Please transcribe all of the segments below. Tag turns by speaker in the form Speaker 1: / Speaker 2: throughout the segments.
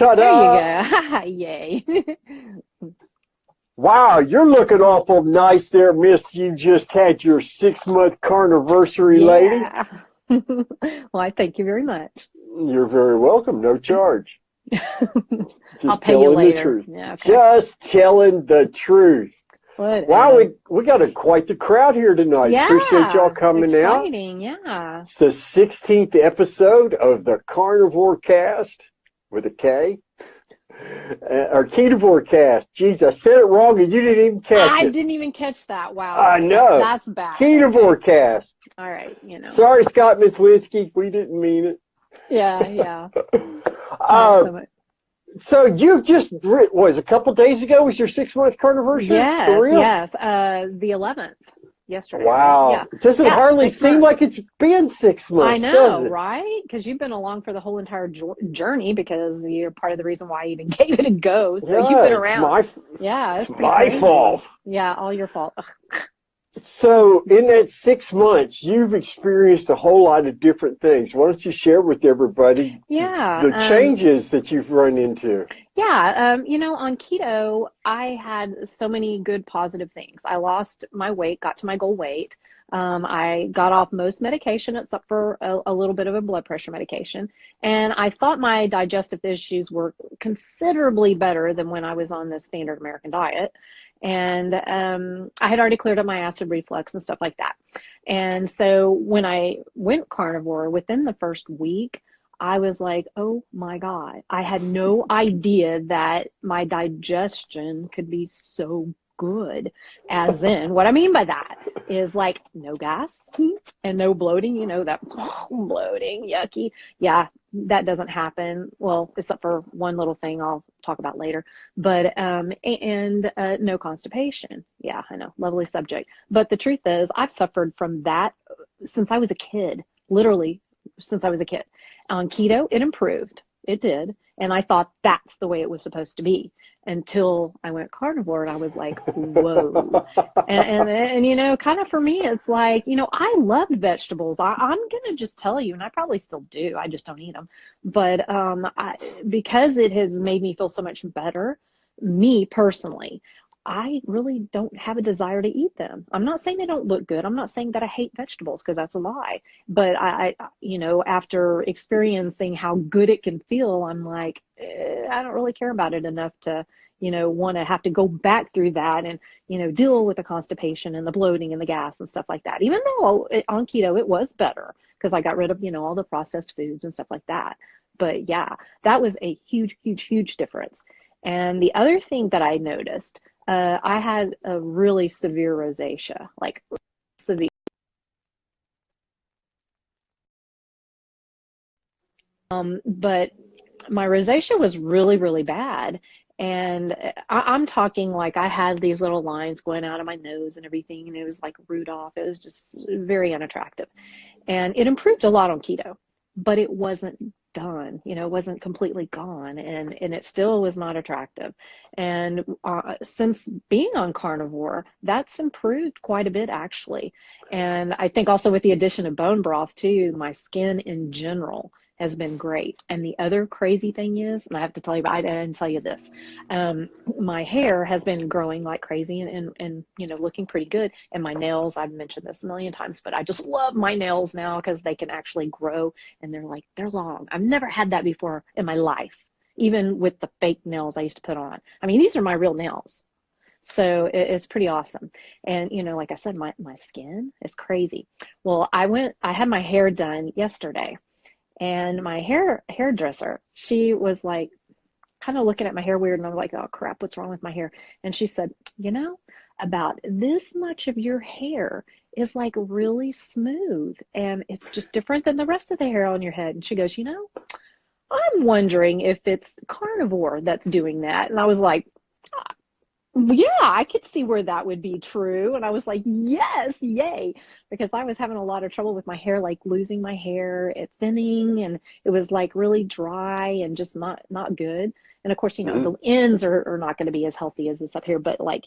Speaker 1: Ta-da!
Speaker 2: There you go. Yay.
Speaker 1: Wow, you're looking awful nice there, miss. You just had your 6-month carniversary, lady.
Speaker 2: Yeah. Well, I thank you very much.
Speaker 1: You're very welcome. No charge.
Speaker 2: I'll
Speaker 1: Just
Speaker 2: pay you
Speaker 1: telling the
Speaker 2: later.
Speaker 1: truth.
Speaker 2: Yeah, okay.
Speaker 1: Just telling the truth.
Speaker 2: Whatever.
Speaker 1: Wow, we got quite the crowd here tonight.
Speaker 2: Yeah.
Speaker 1: Appreciate y'all coming out.
Speaker 2: Exciting, yeah.
Speaker 1: It's the 16th episode of the KetovoreKast with a K. Or KetovoreKast. Jeez, I said it wrong and you didn't even catch
Speaker 2: I
Speaker 1: it.
Speaker 2: didn't even catch that. Wow.
Speaker 1: I know.
Speaker 2: That's bad.
Speaker 1: KetovoreKast.
Speaker 2: All right,
Speaker 1: Sorry, Scott Mitzlinsky. We didn't mean it.
Speaker 2: Yeah. So
Speaker 1: So you just, a couple days ago was your 6-month carniversary?
Speaker 2: yes. The 11th, yesterday.
Speaker 1: Wow.
Speaker 2: Yeah.
Speaker 1: It doesn't hardly seem like it's been 6 months,
Speaker 2: I
Speaker 1: does
Speaker 2: know,
Speaker 1: it?
Speaker 2: right? Because you've been along for the whole entire journey because you're part of the reason why I even gave it a go. So
Speaker 1: Yeah,
Speaker 2: you've been around.
Speaker 1: It's
Speaker 2: pretty
Speaker 1: my
Speaker 2: crazy.
Speaker 1: fault.
Speaker 2: Yeah, all your fault.
Speaker 1: So in that 6 months, you've experienced a whole lot of different things. Why don't you share with everybody the changes that you've run into?
Speaker 2: Yeah, on keto, I had so many good positive things. I lost my weight, got to my goal weight. I got off most medication except for a little bit of a blood pressure medication. And I thought my digestive issues were considerably better than when I was on the standard American diet. And I had already cleared up my acid reflux and stuff like that. And so when I went carnivore, within the first week, I was like, oh my God, I had no idea that my digestion could be so good. As in, what I mean by that is like no gas and no bloating, that bloating, yucky. Yeah, that doesn't happen. Well, except for one little thing I'll talk about later, but, no constipation. Yeah, I know, lovely subject. But the truth is I've suffered from that since I was a kid, literally since I was a kid. On keto, it improved. It did. And I thought that's the way it was supposed to be until I went carnivore and I was like, whoa. and kind of for me, it's like, I loved vegetables. I'm going to just tell you, and I probably still do. I just don't eat them. But because it has made me feel so much better, me personally, I really don't have a desire to eat them. I'm not saying they don't look good. I'm not saying that I hate vegetables because that's a lie. But I after experiencing how good it can feel, I'm like, I don't really care about it enough to, want to have to go back through that and, deal with the constipation and the bloating and the gas and stuff like that. Even though on keto, it was better because I got rid of, all the processed foods and stuff like that. But yeah, that was a huge, huge, huge difference. And the other thing that I noticed, I had a really severe rosacea, like severe. But my rosacea was really, really bad. And I'm talking like I had these little lines going out of my nose and everything. And it was like Rudolph. It was just very unattractive. And it improved a lot on keto, but it wasn't done, it wasn't completely gone, and it still was not attractive. And since being on carnivore, that's improved quite a bit actually. And I think also with the addition of bone broth too, my skin in general has been great. And the other crazy thing is, and I have to tell you, I didn't tell you this, my hair has been growing like crazy and looking pretty good. And my nails, I've mentioned this a million times, but I just love my nails now because they can actually grow and they're long. I've never had that before in my life, even with the fake nails I used to put on. I mean, these are my real nails. So it's pretty awesome. And, like I said, my skin is crazy. Well, I had my hair done yesterday. And my hairdresser, she was like kind of looking at my hair weird. And I was like, oh crap, what's wrong with my hair? And she said, about this much of your hair is like really smooth. And it's just different than the rest of the hair on your head. And she goes, I'm wondering if it's carnivore that's doing that. And I was like, yeah, I could see where that would be true. And I was like, yes, yay. Because I was having a lot of trouble with my hair, like losing my hair, it thinning, and it was like really dry and just not good. And of course, the ends are not going to be as healthy as this up here, but like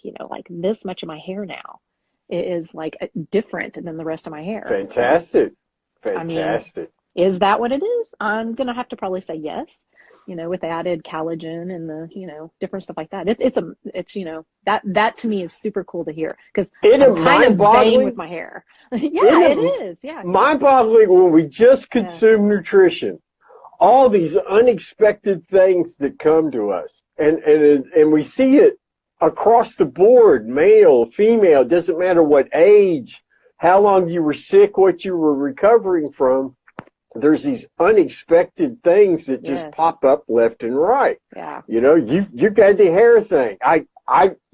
Speaker 2: this much of my hair now is like different than the rest of my hair.
Speaker 1: Fantastic.
Speaker 2: So,
Speaker 1: Fantastic.
Speaker 2: I mean, is that what it is? I'm going to have to probably say yes. with added collagen and the, different stuff like that. That to me is super cool to hear because I'm kind of vain with my hair. Yeah, it is. Yeah.
Speaker 1: Mind-boggling when we just consume nutrition, all these unexpected things that come to us, and we see it across the board, male, female, doesn't matter what age, how long you were sick, what you were recovering from. There's these unexpected things that just pop up left and right.
Speaker 2: Yeah.
Speaker 1: You got the hair thing. I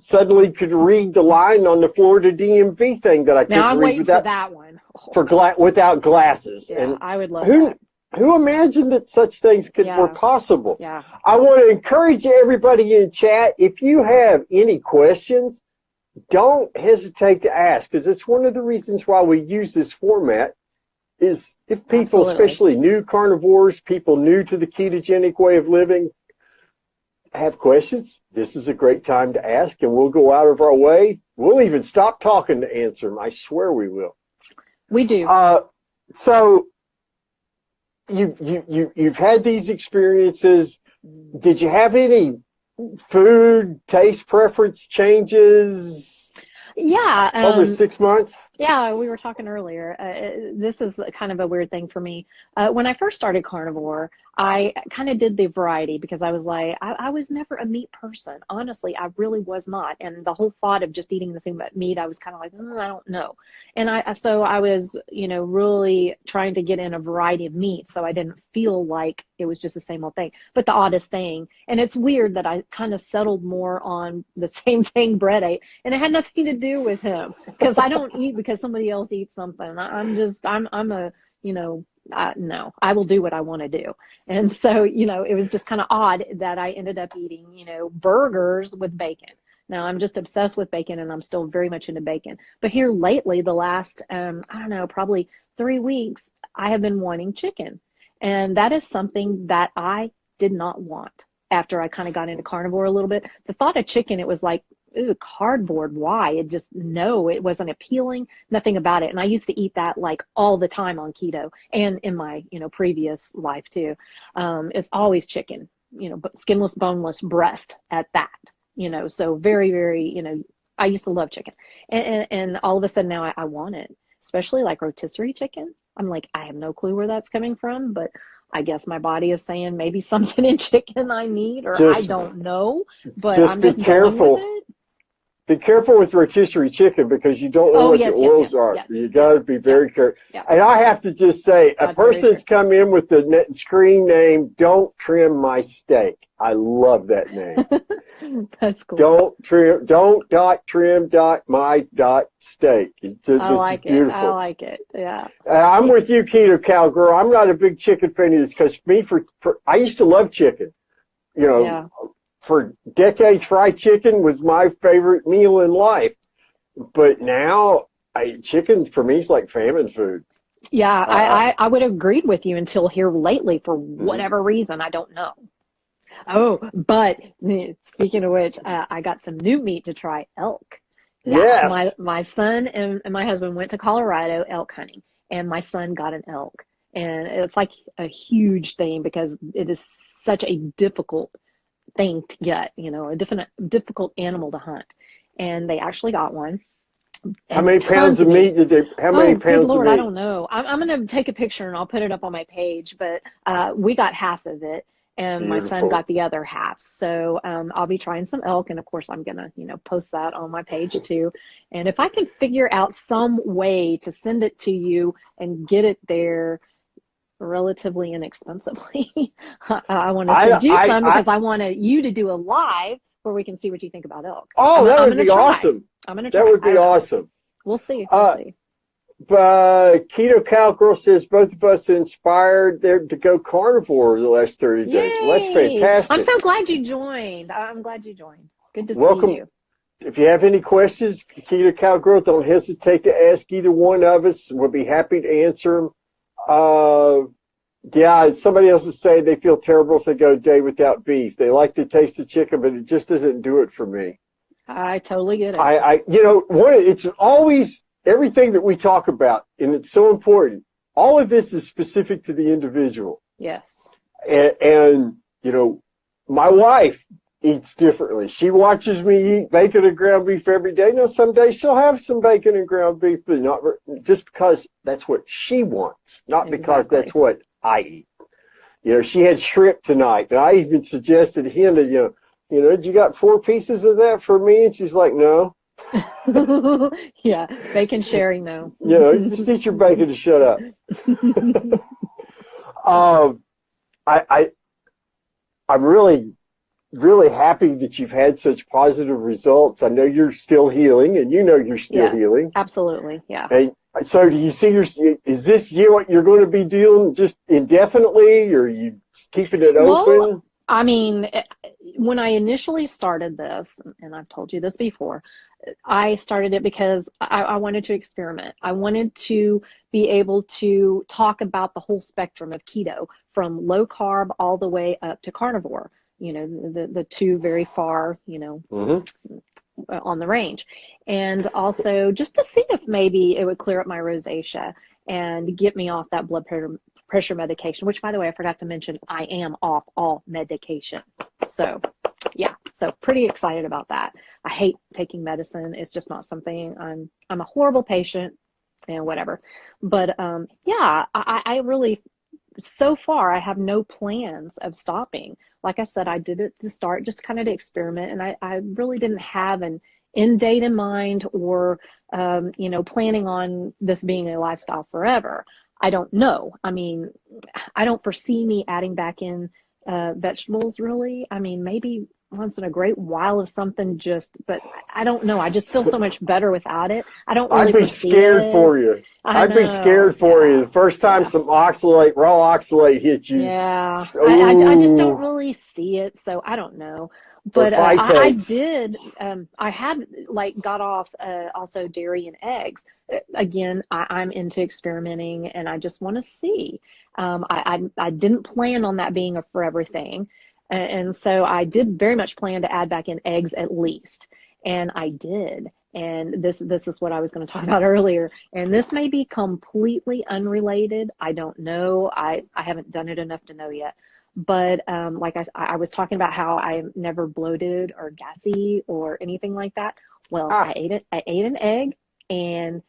Speaker 1: suddenly could read the line on the Florida DMV thing that I couldn't read.
Speaker 2: Now I'm waiting for that one.
Speaker 1: Without glasses.
Speaker 2: Yeah, and I would love
Speaker 1: that.
Speaker 2: Who
Speaker 1: imagined that such things were possible?
Speaker 2: Yeah.
Speaker 1: I want to encourage everybody in chat, if you have any questions, don't hesitate to ask, because it's one of the reasons why we use this format. Is if people, especially new carnivores, people new to the ketogenic way of living, have questions, this is a great time to ask, and we'll go out of our way. We'll even stop talking to answer them. I swear we will.
Speaker 2: We do.
Speaker 1: So you've had these experiences. Did you have any food taste preference changes?
Speaker 2: Yeah.
Speaker 1: Over 6 months?
Speaker 2: Yeah, we were talking earlier. This is kind of a weird thing for me. When I first started carnivore, I kind of did the variety because I was like, I was never a meat person. Honestly, I really was not. And the whole thought of just eating nothing but meat, I was kind of like, I don't know. And so I was, really trying to get in a variety of meat so I didn't feel like it was just the same old thing. But the oddest thing, and it's weird that I kind of settled more on the same thing Brett ate, and it had nothing to do with him because I don't eat because somebody else eats something. No, I will do what I want to do. And so, it was just kind of odd that I ended up eating, burgers with bacon. Now I'm just obsessed with bacon and I'm still very much into bacon. But here lately, the last, probably 3 weeks, I have been wanting chicken. And that is something that I did not want after I kind of got into carnivore a little bit. The thought of chicken, it was like, ooh, cardboard, why? It wasn't appealing, nothing about it. And I used to eat that like all the time on keto and in my, previous life too. It's always chicken, but skinless, boneless breast at that, so very, very, I used to love chicken. And all of a sudden now I want it, especially like rotisserie chicken. I'm like, I have no clue where that's coming from, but I guess my body is saying maybe something in chicken I need, or I don't know, but I'm just going with it.
Speaker 1: Be careful with rotisserie chicken because you don't know what the oils are. Yes, you got to be very careful.
Speaker 2: Yeah.
Speaker 1: And I have to just say, a person's come in with the screen name, "Don't Trim My Steak." I love that name.
Speaker 2: That's cool.
Speaker 1: Don't.trim.my.steak.
Speaker 2: I like it. I like it. Yeah.
Speaker 1: I'm with you, Keto Cowgirl. I'm not a big chicken fan of this because I used to love chicken. For decades, fried chicken was my favorite meal in life. But now, chicken for me is like famine food.
Speaker 2: Yeah, I would have agreed with you until here lately for whatever reason. I don't know. Oh, but speaking of which, I got some new meat to try, elk.
Speaker 1: Yes.
Speaker 2: My son and my husband went to Colorado elk hunting, and my son got an elk. And it's like a huge thing because it is such a difficult thing to get, a difficult animal to hunt. And they actually got one.
Speaker 1: How many pounds of meat did they, how many pounds
Speaker 2: good Lord,
Speaker 1: of meat?
Speaker 2: I don't know. I'm going to take a picture and I'll put it up on my page, but we got half of it and my son got the other half. So I'll be trying some elk, and of course I'm going to, post that on my page too. And if I can figure out some way to send it to you and get it there relatively inexpensively, I want to send you some because I want you to do a live where we can see what you think about elk.
Speaker 1: Oh, that would be awesome.
Speaker 2: I'm going to try.
Speaker 1: That would be awesome.
Speaker 2: We'll see.
Speaker 1: But Keto Cowgirl says both of us are inspired there to go carnivore the last 30 days. Well, that's fantastic.
Speaker 2: I'm so glad you joined. I'm glad you joined. Good to see you.
Speaker 1: If you have any questions, Keto Cowgirl, don't hesitate to ask either one of us. We'll be happy to answer them. Somebody else is saying they feel terrible if they go a day without beef. They like the taste of chicken, but it just doesn't do it for me.
Speaker 2: I totally get it.
Speaker 1: It's always everything that we talk about, and it's so important. All of this is specific to the individual.
Speaker 2: Yes.
Speaker 1: And you know, my wife eats differently. She watches me eat bacon and ground beef every day. Now, some days she'll have some bacon and ground beef, but not just because that's what she wants, not because that's what I eat. You know, she had shrimp tonight, and I even suggested him that, you got 4 pieces of that for me? And she's like, no.
Speaker 2: Yeah, bacon sharing, no.
Speaker 1: Just eat your bacon and shut up. I'm really, really happy that you've had such positive results. I know you're still healing, and you're still healing.
Speaker 2: Absolutely, yeah.
Speaker 1: And so do you see is this what you're going to be doing just indefinitely, or are you keeping it open?
Speaker 2: Well, I mean, when I initially started this, and I've told you this before, I started it because I wanted to experiment. I wanted to be able to talk about the whole spectrum of keto, from low carb all the way up to carnivore, the two very far, on the range. And also just to see if maybe it would clear up my rosacea and get me off that blood pressure medication, which, by the way, I forgot to mention, I am off all medication. So yeah, so pretty excited about that. I hate taking medicine. It's just not something. I'm a horrible patient and whatever. But yeah, I really, so far, I have no plans of stopping. Like I said, I did it to start, just kind of to experiment, and I really didn't have an end date in mind, or planning on this being a lifestyle forever. I don't know. I mean, I don't foresee me adding back in vegetables, really. I mean, maybe once in a great while of something, but I don't know. I just feel so much better without it. I don't really
Speaker 1: I'd be scared for you. I'd be scared for you the first time some raw oxalate hit you.
Speaker 2: Yeah, I just don't really see it, so I don't know. But I did, I had got off also dairy and eggs. Again, I'm into experimenting, and I just want to see. I didn't plan on that being a forever thing. And so I did very much plan to add back in eggs at least. And I did. And this is what I was going to talk about earlier. And this may be completely unrelated. I don't know. I haven't done it enough to know yet. But like I was talking about how I'm never bloated or gassy or anything like that. Well, I ate an egg, and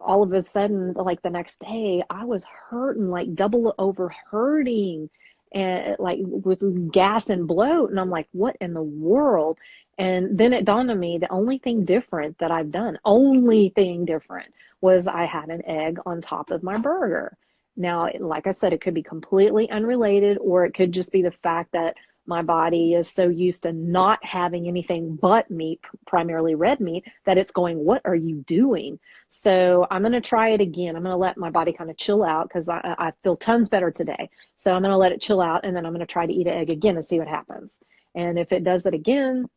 Speaker 2: all of a sudden, like the next day, I was hurting, like double over hurting, and like with gas and bloat. And I'm like, what in the world? And then it dawned on me, the only thing different that I've done, was I had an egg on top of my burger. Now, like I said, it could be completely unrelated, or it could just be the fact that my body is so used to not having anything but meat, primarily red meat, that it's going, what are you doing? So I'm going to try it again. I'm going to let my body kind of chill out, because I feel tons better today. So I'm going to let it chill out, and then I'm going to try to eat an egg again and see what happens. And if it does it again,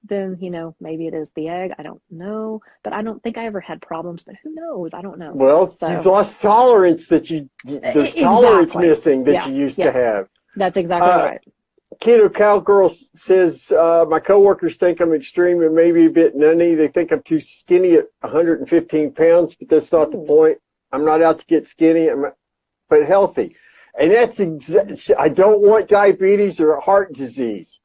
Speaker 2: then, maybe it is the egg. I don't know. But I don't think I ever had problems, but who knows? I don't know.
Speaker 1: Well, you've lost tolerance there's tolerance missing that you used to have.
Speaker 2: That's exactly right.
Speaker 1: Keto Cowgirl says, my coworkers think I'm extreme and maybe a bit nutty. They think I'm too skinny at 115 pounds, but that's not the point. I'm not out to get skinny, but healthy. And that's I don't want diabetes or heart disease.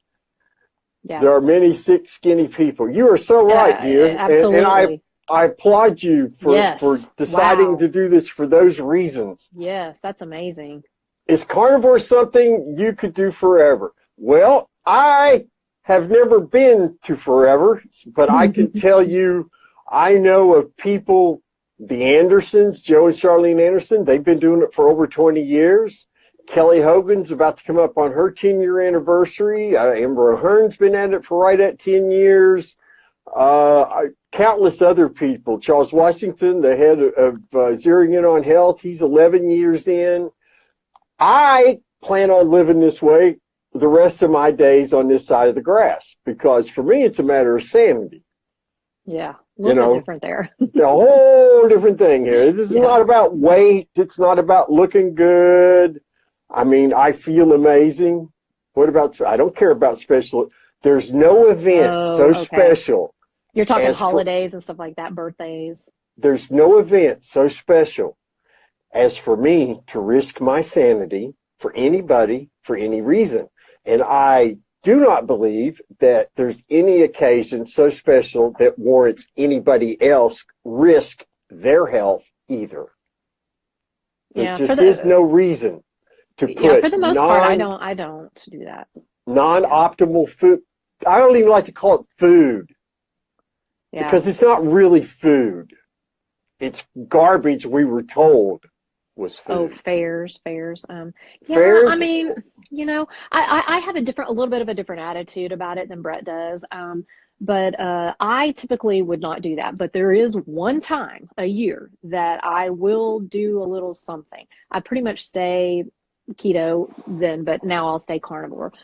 Speaker 1: Yeah. There are many sick, skinny people. You are so right, dear.
Speaker 2: Absolutely.
Speaker 1: And I applaud you for deciding to do this for those reasons.
Speaker 2: Yes, that's amazing.
Speaker 1: Is carnivore something you could do forever? Well, I have never been to forever, but I can tell you, I know of people, the Andersons, Joe and Charlene Anderson, they've been doing it for over 20 years. Kelly Hogan's about to come up on her 10-year anniversary. Amber O'Hearn's been at it for right at 10 years. Countless other people. Charles Washington, the head of Zeroing In on Health, he's 11 years in. I plan on living this way the rest of my days on this side of the grass, because for me, it's a matter of sanity.
Speaker 2: Yeah, a little bit different there.
Speaker 1: A whole different thing here. This is not about weight. It's not about looking good. I mean, I feel amazing. What about, I don't care about special. There's no event special.
Speaker 2: You're talking holidays and stuff like that, birthdays.
Speaker 1: There's no event so special as for me to risk my sanity for anybody, for any reason. And I do not believe that there's any occasion so special that warrants anybody else risk their health either. There just is no reason to put
Speaker 2: for the most part, I don't do that.
Speaker 1: Non-optimal food. I don't even like to call it food because it's not really food. It's garbage we were told was food.
Speaker 2: Oh, fairs.
Speaker 1: Fairs?
Speaker 2: I mean, I have a little bit of a different attitude about it than Brett does. But I typically would not do that. But there is one time a year that I will do a little something. I pretty much stay keto then, but now I'll stay carnivore,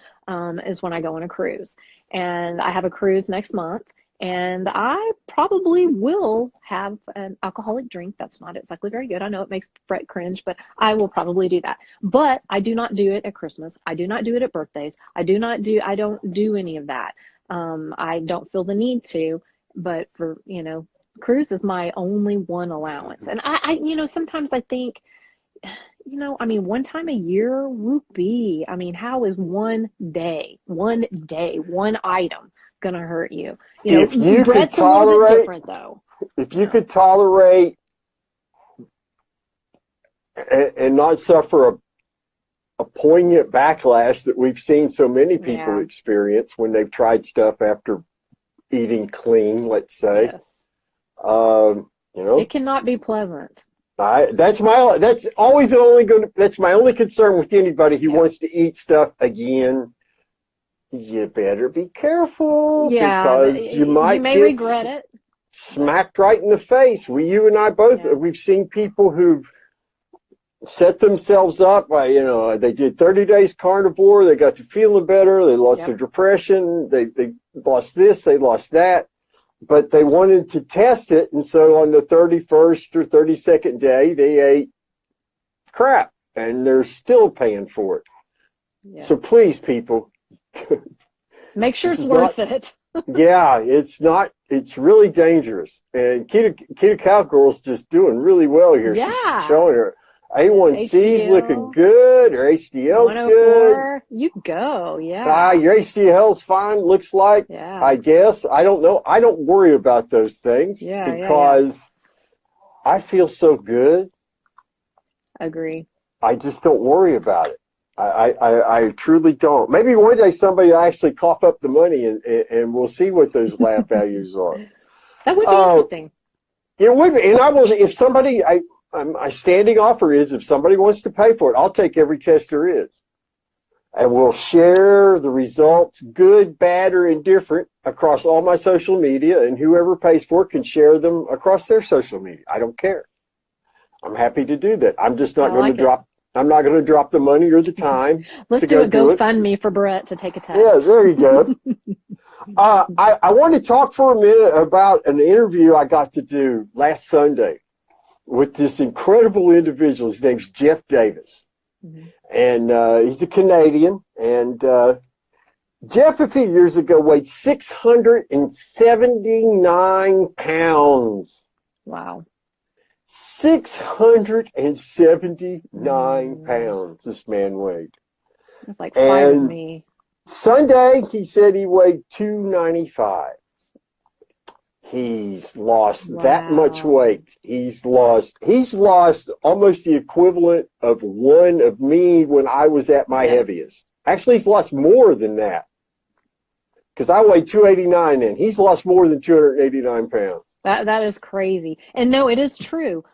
Speaker 2: is when I go on a cruise. And I have a cruise next month. And I probably will have an alcoholic drink. That's not exactly very good. I know it makes Brett cringe, but I will probably do that. But I do not do it at Christmas. I do not do it at birthdays. I don't do any of that. I don't feel the need to, but for, cruise is my only one allowance. And I sometimes I think, one time a year, whoopee. How is one day, one item gonna hurt you?
Speaker 1: If you
Speaker 2: Brett's
Speaker 1: could tolerate,
Speaker 2: a little bit different though.
Speaker 1: If you could tolerate and not suffer a poignant backlash that we've seen so many people experience when they've tried stuff after eating clean, let's say.
Speaker 2: Yes.
Speaker 1: It
Speaker 2: cannot be pleasant.
Speaker 1: That's my only concern with anybody who wants to eat stuff again. You better be careful because you may
Speaker 2: regret it.
Speaker 1: Smacked right in the face. You and I both, we've seen people who've set themselves up by, they did 30 days carnivore, they got to feeling better, they lost their depression, they lost this, they lost that, but they wanted to test it, and so on the 31st or 32nd day, they ate crap, and they're still paying for it. Yeah. So please, people,
Speaker 2: make sure it's worth it.
Speaker 1: It's really dangerous. And Keto Cowgirl's just doing really well here.
Speaker 2: Yeah.
Speaker 1: She's showing her A1C's looking good. Her HDL's good.
Speaker 2: You go, yeah.
Speaker 1: Your HDL's fine, looks like.
Speaker 2: Yeah.
Speaker 1: I guess. I don't know. I don't worry about those things because I feel so good.
Speaker 2: Agree.
Speaker 1: I just don't worry about it. I truly don't. Maybe one day somebody will actually cough up the money and we'll see what those lab values are.
Speaker 2: That would be interesting.
Speaker 1: It would be. And if somebody, my standing offer is if somebody wants to pay for it, I'll take every test there is. And we'll share the results, good, bad, or indifferent, across all my social media, and whoever pays for it can share them across their social media. I don't care. I'm happy to do that. I'm just not going to drop. I'm not going to drop the money or the time.
Speaker 2: Let's do a GoFundMe for Brett to take a test.
Speaker 1: Yeah, there you go. I want to talk for a minute about an interview I got to do last Sunday with this incredible individual. His name's Jeff Davis. Mm-hmm. And he's a Canadian. And Jeff, a few years ago, weighed 679 pounds.
Speaker 2: Wow.
Speaker 1: 679 pounds this man weighed.
Speaker 2: That's like 5 of me.
Speaker 1: Sunday, he said he weighed 295. He's lost that much weight. He's lost almost the equivalent of one of me when I was at my heaviest. Actually, he's lost more than that. Because I weighed 289 then. He's lost more than 289 pounds.
Speaker 2: That is crazy. And no, it is true.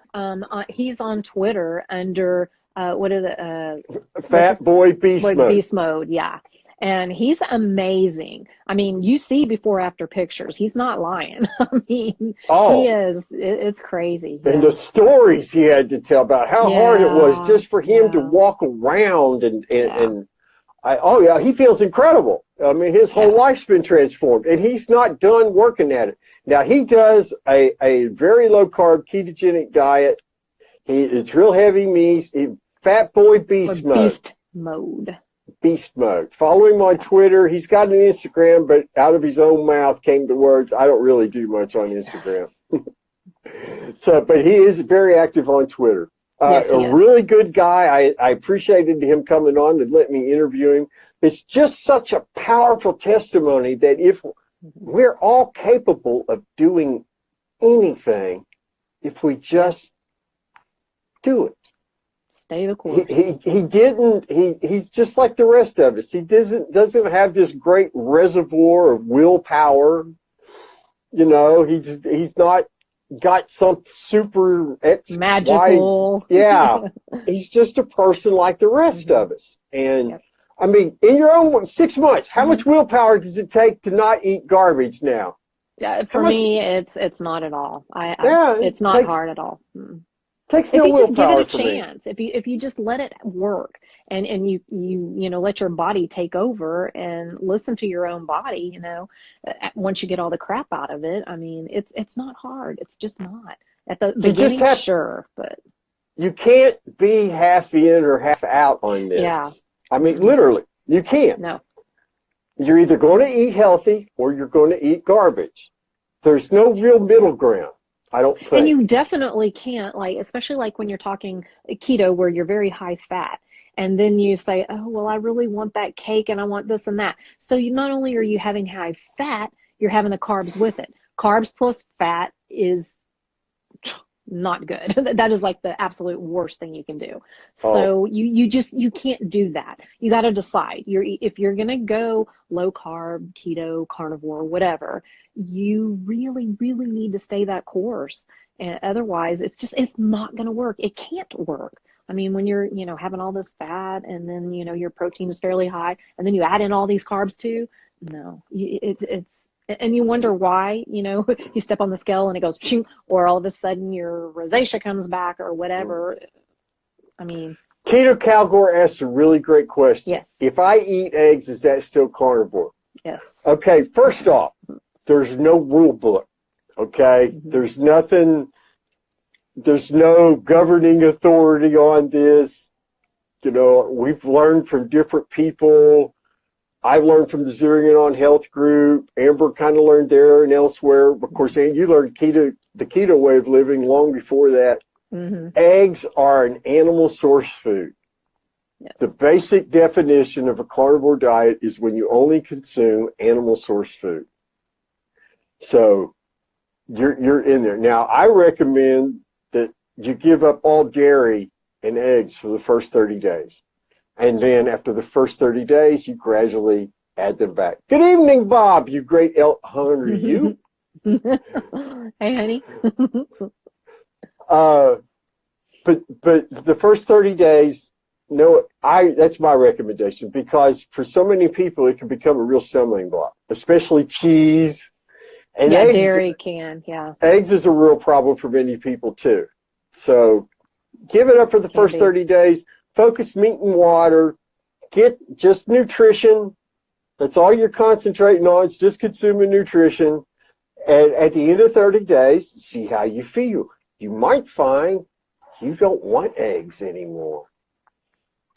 Speaker 2: He's on Twitter under
Speaker 1: Fat Boy Beast Mode.
Speaker 2: Beast Mode, yeah. And he's amazing. You see before after pictures. He's not lying. He is. It's crazy.
Speaker 1: And the stories he had to tell about how hard it was just for him to walk around and he feels incredible. His whole life's been transformed, and he's not done working at it. Now, he does a very low-carb ketogenic diet. It's real heavy meat. Fat Boy Beast Mode. Beast Mode. Follow him on Twitter. He's got an Instagram, but out of his own mouth came the words, I don't really do much on Instagram. But he is very active on Twitter.
Speaker 2: Yes,
Speaker 1: A
Speaker 2: he is.
Speaker 1: really good guy. I appreciated him coming on and letting me interview him. It's just such a powerful testimony that if we're all capable of doing anything, if we just do it.
Speaker 2: Stay the course.
Speaker 1: He's just like the rest of us. He doesn't have this great reservoir of willpower. You know, he's not got some super
Speaker 2: Magical.
Speaker 1: Yeah. He's just a person like the rest of us. And
Speaker 2: Yep.
Speaker 1: I mean, in your own 6 months, how much willpower does it take to not eat garbage now?
Speaker 2: Yeah, for me, it's not at all. It's not
Speaker 1: takes
Speaker 2: hard at all.
Speaker 1: takes
Speaker 2: If
Speaker 1: no
Speaker 2: you just give it
Speaker 1: willpower
Speaker 2: a
Speaker 1: for me.
Speaker 2: chance, if you just let it work and you know let your body take over and listen to your own body, you know, once you get all the crap out of it, I mean, it's not hard. It's just not. At the beginning, sure, but
Speaker 1: you can't be half in or half out on this.
Speaker 2: yeah.
Speaker 1: I mean, literally, you can't.
Speaker 2: No.
Speaker 1: You're either going to eat healthy or you're going to eat garbage. There's no real middle ground, I don't think.
Speaker 2: And you definitely can't, like, especially like when you're talking keto where you're very high fat. And then you say, oh, well, I really want that cake and I want this and that. So you not only are you having high fat, you're having the carbs with it. Carbs plus fat is not good. That is like the absolute worst thing you can do. So you can't do that. You got to decide. If you're going to go low carb, keto, carnivore, whatever, you really, really need to stay that course. And otherwise it's not going to work. It can't work. I mean, when you're, you know, having all this fat and then, you know, your protein is fairly high and then you add in all these carbs too. No, it's, and you wonder why, you know, you step on the scale and it goes, phew, or all of a sudden your rosacea comes back or whatever. I mean.
Speaker 1: Keto Cowgore asked a really great question.
Speaker 2: Yes.
Speaker 1: If I eat eggs, is that still carnivore?
Speaker 2: Yes.
Speaker 1: Okay, first off, there's no rule book. Okay? There's nothing, there's no governing authority on this. You know, we've learned from different people. I learned from the Zeroing In on Health group. Amber kind of learned there and elsewhere. Of course, and you learned the keto way of living long before that. Eggs are an animal source food. Yes. The basic definition of a carnivore diet is when you only consume animal source food. So you're in there. Now, I recommend that you give up all dairy and eggs for the first 30 days. And then after the first 30 days, you gradually add them back. Good evening, Bob, you great elk hunter, you.
Speaker 2: Hey, honey.
Speaker 1: But the first 30 days, no, that's my recommendation, because for so many people, it can become a real stumbling block, especially cheese. And eggs,
Speaker 2: dairy can, yeah.
Speaker 1: Eggs is a real problem for many people, too. So give it up for the first 30 days. Focus meat and water. Get just nutrition. That's all you're concentrating on. It's just consuming nutrition. And at the end of 30 days, see how you feel. You might find you don't want eggs anymore.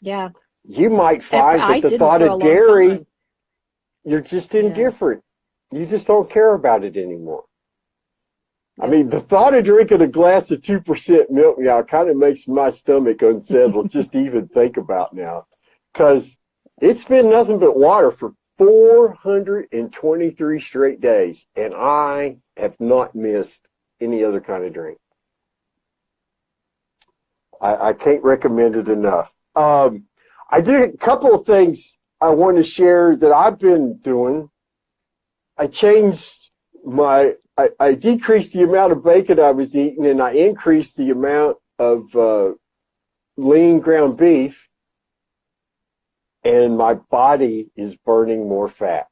Speaker 2: Yeah.
Speaker 1: You might find that the thought of dairy, you're just indifferent. You just don't care about it anymore. I mean, the thought of drinking a glass of 2% milk now kind of makes my stomach unsettled just to even think about now. Because it's been nothing but water for 423 straight days, and I have not missed any other kind of drink. I can't recommend it enough. I did a couple of things I want to share that I've been doing. I changed I decreased the amount of bacon I was eating, and I increased the amount of lean ground beef, and my body is burning more fat.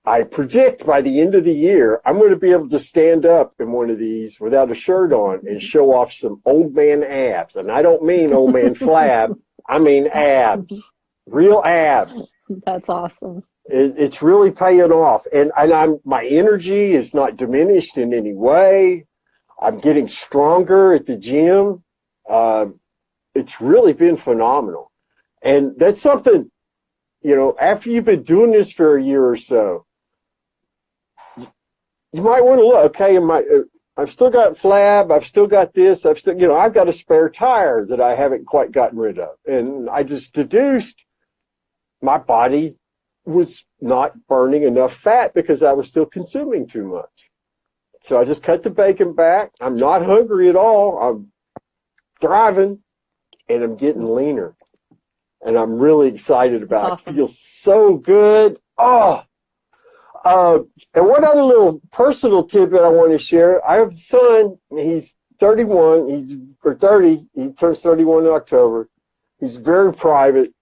Speaker 1: I predict by the end of the year, I'm going to be able to stand up in one of these without a shirt on and show off some old man abs. And I don't mean old man flab. I mean abs. Real abs.
Speaker 2: That's awesome.
Speaker 1: It's really paying off. And my energy is not diminished in any way. I'm getting stronger at the gym. It's really been phenomenal. And that's something, you know, after you've been doing this for a year or so, you might want to look, okay, I've still got flab. I've still got this. I've got a spare tire that I haven't quite gotten rid of. And I just deduced my body was not burning enough fat because I was still consuming too much. So I just cut the bacon back. I'm not hungry at all. I'm thriving, and I'm getting leaner. And I'm really excited about it.
Speaker 2: Awesome.
Speaker 1: It feels so good. Oh, and one other little personal tidbit I want to share. I have a son. He's 31. Or 30. He turns 31 in October. He's very private.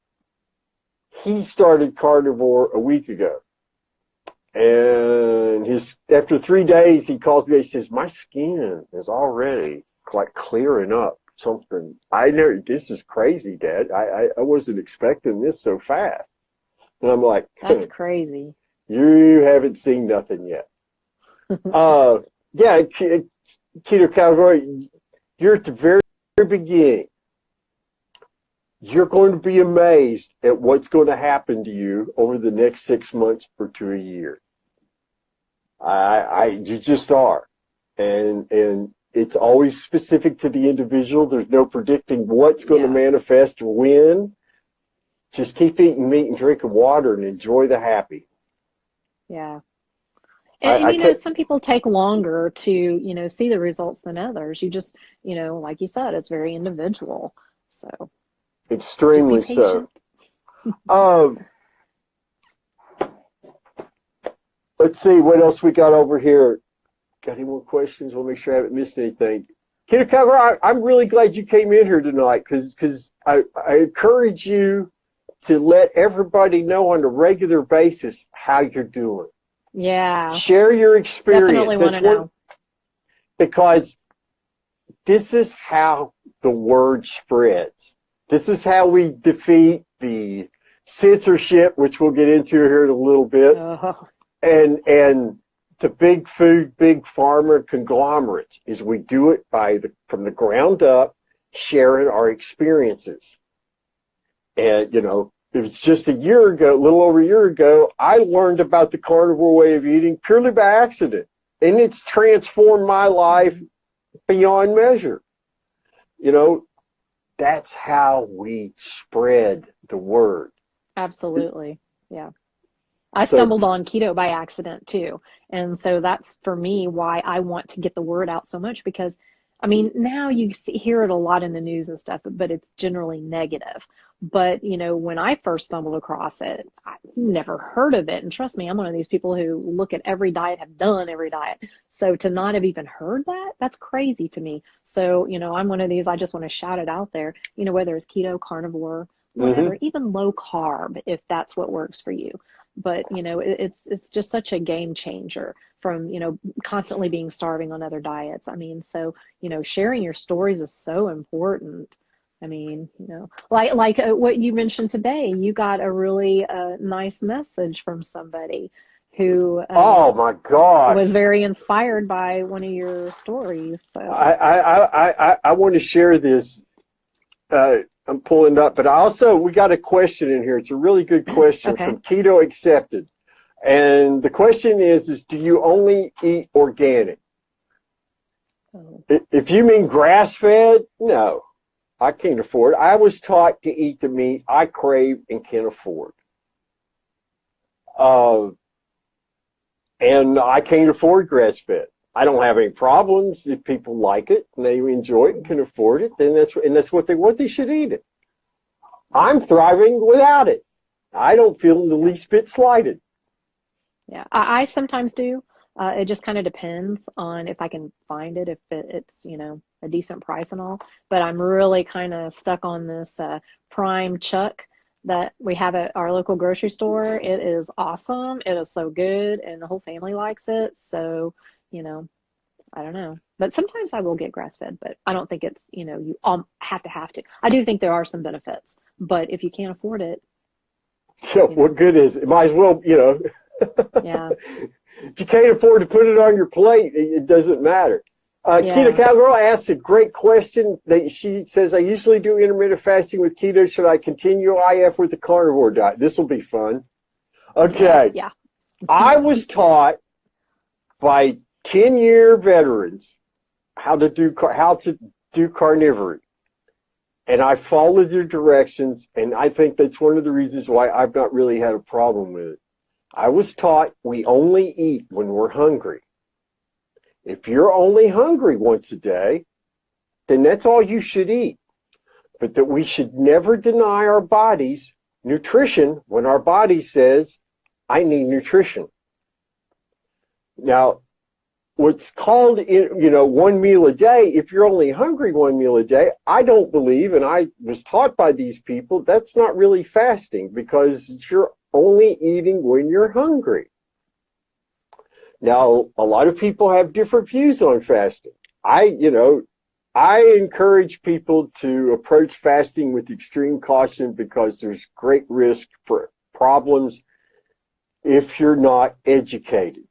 Speaker 1: He started carnivore a week ago. And after 3 days, he calls me. He says, "My skin is already like clearing up. Something. This is crazy, Dad. I wasn't expecting this so fast." And I'm like,
Speaker 2: That's crazy.
Speaker 1: You haven't seen nothing yet. Yeah, Keto Category, you're at the very beginning. You're going to be amazed at what's going to happen to you over the next 6 months or to a year. You just are. And it's always specific to the individual. There's no predicting what's going to manifest when. Just keep eating meat and drinking water and enjoy the happy.
Speaker 2: Yeah. And some people take longer to, see the results than others. You just, like you said, it's very individual. So
Speaker 1: extremely
Speaker 2: just be patient.
Speaker 1: Let's see what else we got over here. Got any more questions? We'll make sure I haven't missed anything. Keto Category, I'm really glad you came in here tonight because I encourage you to let everybody know on a regular basis how you're doing.
Speaker 2: Yeah.
Speaker 1: Share your experience.
Speaker 2: Definitely want to know.
Speaker 1: Because this is how the word spreads. This is how we defeat the censorship, which we'll get into here in a little bit, and the big food, big pharma conglomerates, is we do it from the ground up, sharing our experiences. And, it was just a little over a year ago, I learned about the carnivore way of eating purely by accident. And it's transformed my life beyond measure. That's how we spread the word.
Speaker 2: Absolutely. Yeah. I stumbled on keto by accident too. And so that's for me why I want to get the word out so much because, now you hear it a lot in the news and stuff, but it's generally negative. But, when I first stumbled across it, I never heard of it. And trust me, I'm one of these people who look at every diet, have done every diet. So to not have even heard that, that's crazy to me. So, I'm one of these, I just want to shout it out there, whether it's keto, carnivore, whatever, even low carb, if that's what works for you. But, it's just such a game changer from, constantly being starving on other diets. So, sharing your stories is so important. Like what you mentioned today, you got a really nice message from somebody who
Speaker 1: oh my God,
Speaker 2: was very inspired by one of your stories. So.
Speaker 1: I want to share this. I'm pulling it up, but we got a question in here. It's a really good question from Keto Accepted. And the question is do you only eat organic? Oh. If you mean grass-fed, no. I can't afford it. I was taught to eat the meat I crave and can afford. And I can't afford grass-fed. I don't have any problems if people like it and they enjoy it and can afford it. Then that's what they want. They should eat it. I'm thriving without it. I don't feel the least bit slighted.
Speaker 2: Yeah, I sometimes do. It just kind of depends on if I can find it, if it's, a decent price and all. But I'm really kind of stuck on this prime chuck that we have at our local grocery store. It is awesome. It is so good, and the whole family likes it. So, I don't know. But sometimes I will get grass-fed, but I don't think it's, you have to. I do think there are some benefits, but if you can't afford it.
Speaker 1: So what good is it? Might as well,
Speaker 2: Yeah.
Speaker 1: If you can't afford to put it on your plate, it doesn't matter. Keto Cowgirl asks a great question. She says, I usually do intermittent fasting with keto. Should I continue IF with the carnivore diet? This will be fun. Okay.
Speaker 2: Yeah.
Speaker 1: I was taught by 10-year veterans how to do carnivory. And I followed their directions, and I think that's one of the reasons why I've not really had a problem with it. I was taught we only eat when we're hungry. If you're only hungry once a day, then that's all you should eat. But that we should never deny our bodies nutrition when our body says, I need nutrition. Now, what's called, one meal a day, if you're only hungry one meal a day, I don't believe, and I was taught by these people, that's not really fasting because you're only eating when you're hungry. Now, a lot of people have different views on fasting. I encourage people to approach fasting with extreme caution because there's great risk for problems if you're not educated.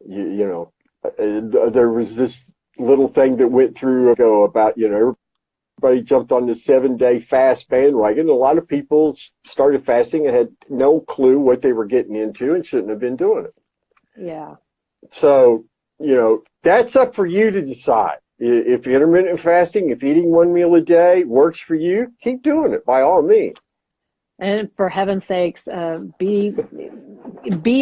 Speaker 1: There was this little thing that went through about, everybody jumped on the 7-day fast bandwagon. A lot of people started fasting and had no clue what they were getting into and shouldn't have been doing it.
Speaker 2: Yeah.
Speaker 1: So, that's up for you to decide. If intermittent fasting, if eating one meal a day works for you, keep doing it by all means.
Speaker 2: And for heaven's sakes, be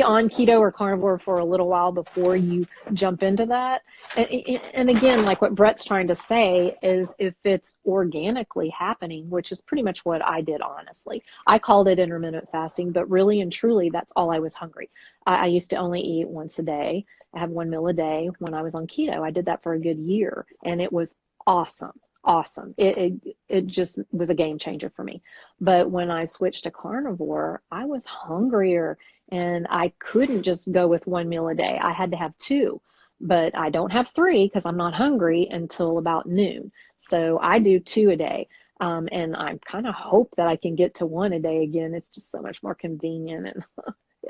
Speaker 2: on keto or carnivore for a little while before you jump into that. And again, like what Brett's trying to say is if it's organically happening, which is pretty much what I did, honestly. I called it intermittent fasting, but really and truly, that's all I was hungry. I used to only eat once a day. I have one meal a day when I was on keto. I did that for a good year, and it was awesome. It just was a game changer for me. But when I switched to carnivore, I was hungrier and I couldn't just go with one meal a day. I had to have two, but I don't have three because I'm not hungry until about noon. So I do two a day. And I kind of hope that I can get to one a day again. It's just so much more convenient, and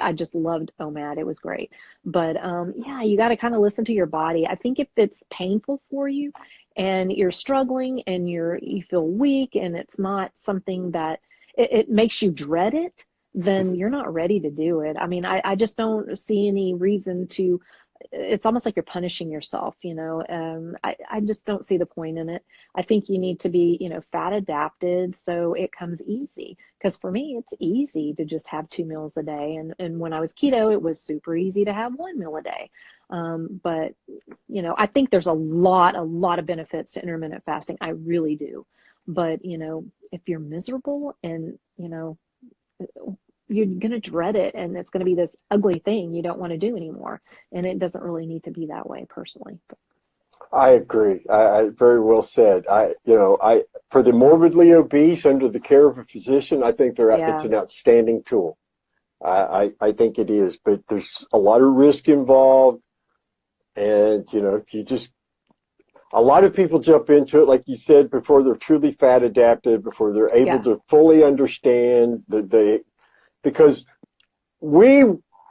Speaker 2: I just loved OMAD. It was great. But yeah, you got to kind of listen to your body. I think if it's painful for you and you're struggling and you feel weak and it's not something that it makes you dread it, then you're not ready to do it. I mean, I just don't see any reason to. It's almost like you're punishing yourself, I just don't see the point in it. I think you need to be, fat adapted so it comes easy. Because for me, it's easy to just have 2 meals a day. And when I was keto, it was super easy to have 1 meal a day. But, I think there's a lot of benefits to intermittent fasting. I really do. But, if you're miserable and, you're going to dread it, and it's going to be this ugly thing you don't want to do anymore. And it doesn't really need to be that way, personally.
Speaker 1: I agree. I very well said. For the morbidly obese under the care of a physician, I think it's an outstanding tool. I think it is, but there's a lot of risk involved. And, a lot of people jump into it, like you said, before they're truly fat adapted, before they're able to fully understand because we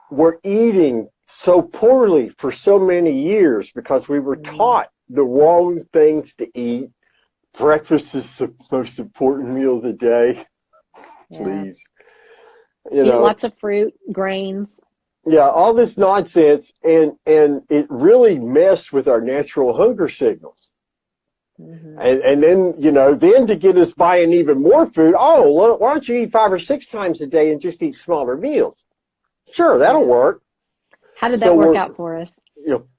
Speaker 1: were eating so poorly for so many years because we were taught the wrong things to eat. Breakfast is the most important meal of the day. Please.
Speaker 2: Eat lots of fruit, grains.
Speaker 1: Yeah, all this nonsense, and it really messed with our natural hunger signals. Mm-hmm. And then, then to get us buying even more food, why don't you eat 5 or 6 times a day and just eat smaller meals? Sure, that'll work.
Speaker 2: How did that work out for us?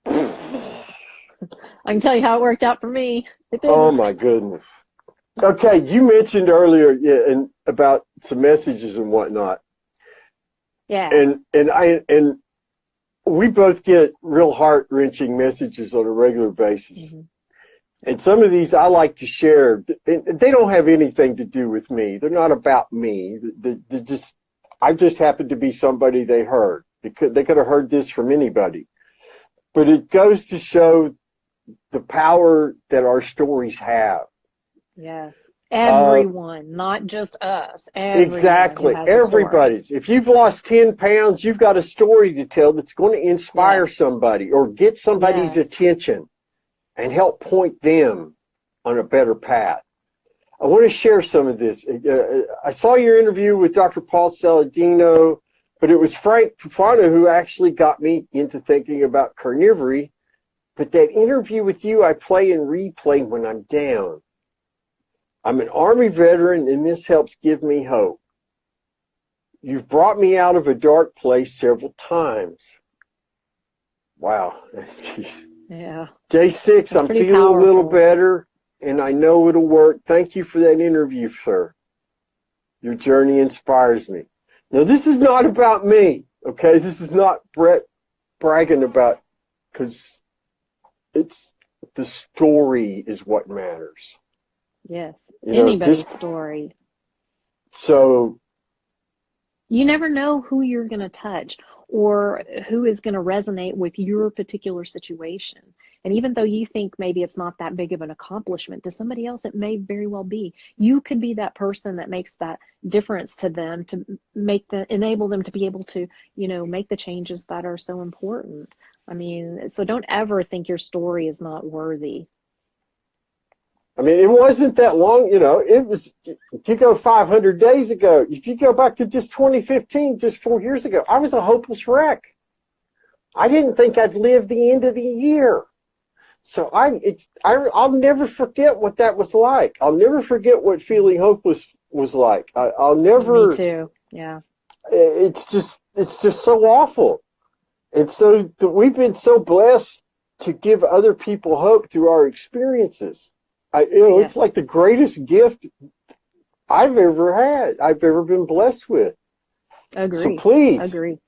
Speaker 2: I can tell you how it worked out for me.
Speaker 1: Oh my goodness. Okay, you mentioned earlier about some messages and whatnot.
Speaker 2: Yeah.
Speaker 1: And we both get real heart-wrenching messages on a regular basis. Mm-hmm. And some of these I like to share. They don't have anything to do with me. They're not about me. I just happen to be somebody they heard. They could have heard this from anybody. But it goes to show the power that our stories have.
Speaker 2: Yes. Everyone, not just us.
Speaker 1: Exactly. Everybody's. If you've lost 10 pounds, you've got a story to tell that's going to inspire somebody or get somebody's attention and help point them on a better path. I want to share some of this. I saw your interview with Dr. Paul Saladino, but it was Frank Tufano who actually got me into thinking about carnivory But that interview with you, I play and replay when I'm down. I'm an Army veteran, and this helps give me hope. You've brought me out of a dark place several times. Wow. Jeez.
Speaker 2: Yeah.
Speaker 1: Day 6,
Speaker 2: That's
Speaker 1: I'm
Speaker 2: pretty
Speaker 1: feeling a little
Speaker 2: powerful.
Speaker 1: better, and I know it'll work. Thank you for that interview, sir. Your journey inspires me. Now, this is not about me, okay? This is not Brett bragging about, because it's the story is what matters.
Speaker 2: Yes.
Speaker 1: You know,
Speaker 2: Anybody's story.
Speaker 1: So
Speaker 2: You never know who you're going to touch or who is going to resonate with your particular situation. And even though you think maybe it's not that big of an accomplishment, to somebody else, it may very well be. You could be that person that makes that difference to them, to enable them to be able to, make the changes that are so important. I mean, so don't ever think your story is not worthy.
Speaker 1: I mean, it wasn't that long, it was, if you go 500 days ago, if you go back to just 2015, just 4 years ago, I was a hopeless wreck. I didn't think I'd live the end of the year. So I'll never forget what that was like. I'll never forget what feeling hopeless was like. I'll never.
Speaker 2: Me too. Yeah.
Speaker 1: It's just so awful. And so we've been so blessed to give other people hope through our experiences.
Speaker 2: Yes.
Speaker 1: It's like the greatest gift I've ever had, I've ever been blessed with.
Speaker 2: Agree.
Speaker 1: So please,
Speaker 2: agree.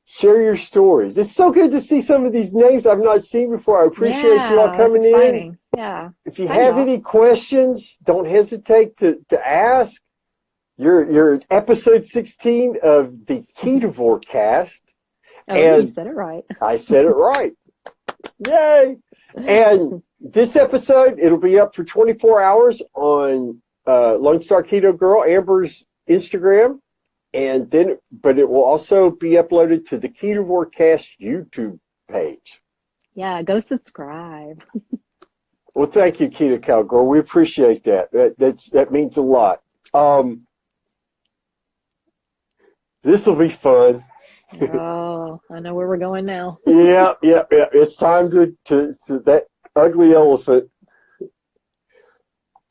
Speaker 1: Share your stories. It's so good to see some of these names I've not seen before. I appreciate you all coming in.
Speaker 2: Yeah.
Speaker 1: If you have any questions, don't hesitate to ask. You're episode 16 of the KetovoreKast.
Speaker 2: Oh, and you said it right.
Speaker 1: I said it right. Yay! And this episode, it'll be up for 24 hours on Lone Star Keto Girl, Amber's Instagram. And then, but it will also be uploaded to the KetovoreKast YouTube page.
Speaker 2: Yeah, go subscribe.
Speaker 1: Well, thank you, Keto Cowgirl. We appreciate that. That means a lot. This will be fun.
Speaker 2: Oh, I know where we're going now.
Speaker 1: Yeah. It's time to that ugly elephant.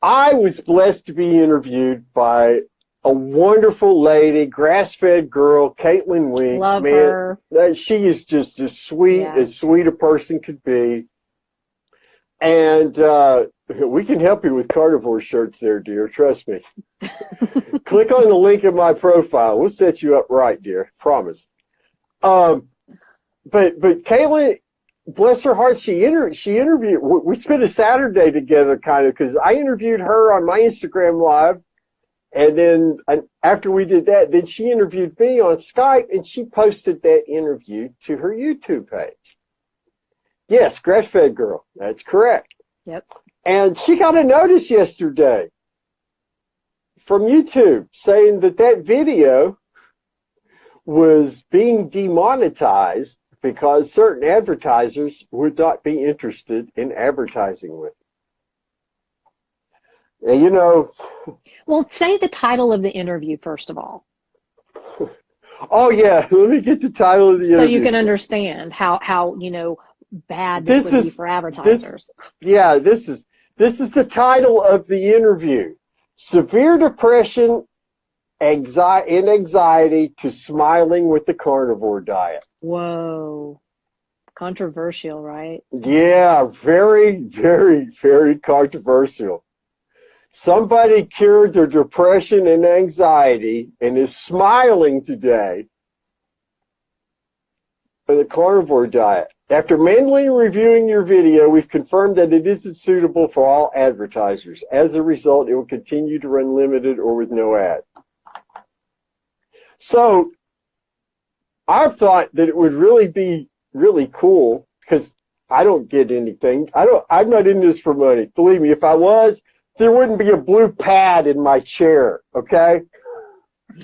Speaker 1: I was blessed to be interviewed by a wonderful lady, grass-fed girl, Caitlin Weeks.
Speaker 2: Love her.
Speaker 1: She is just as sweet, as sweet a person could be. And we can help you with carnivore shirts there, dear. Trust me. Click on the link in my profile. We'll set you up right, dear. Promise. But Caitlin, bless her heart, she interviewed. We spent a Saturday together, kind of, because I interviewed her on my Instagram Live. And then after we did that, then she interviewed me on Skype, and she posted that interview to her YouTube page. Yes, grass-fed girl. That's correct.
Speaker 2: Yep.
Speaker 1: And she got a notice yesterday from YouTube saying that video was being demonetized because certain advertisers would not be interested in advertising with it. And
Speaker 2: well, say the title of the interview first of all.
Speaker 1: Oh yeah, let me get the title of the interview.
Speaker 2: So you can understand how bad this would be for advertisers.
Speaker 1: This is the title of the interview. Severe depression, anxiety to smiling with the carnivore diet.
Speaker 2: Whoa. Controversial, right?
Speaker 1: Yeah, very, very, very controversial. Somebody cured their depression and anxiety and is smiling today for the carnivore diet. After manually reviewing your video, we've confirmed that it isn't suitable for all advertisers. As a result, it will continue to run limited or with no ad. So I thought that it would really be really cool because I don't get anything. I'm not in this for money. Believe me, if I was, there wouldn't be a blue pad in my chair, okay?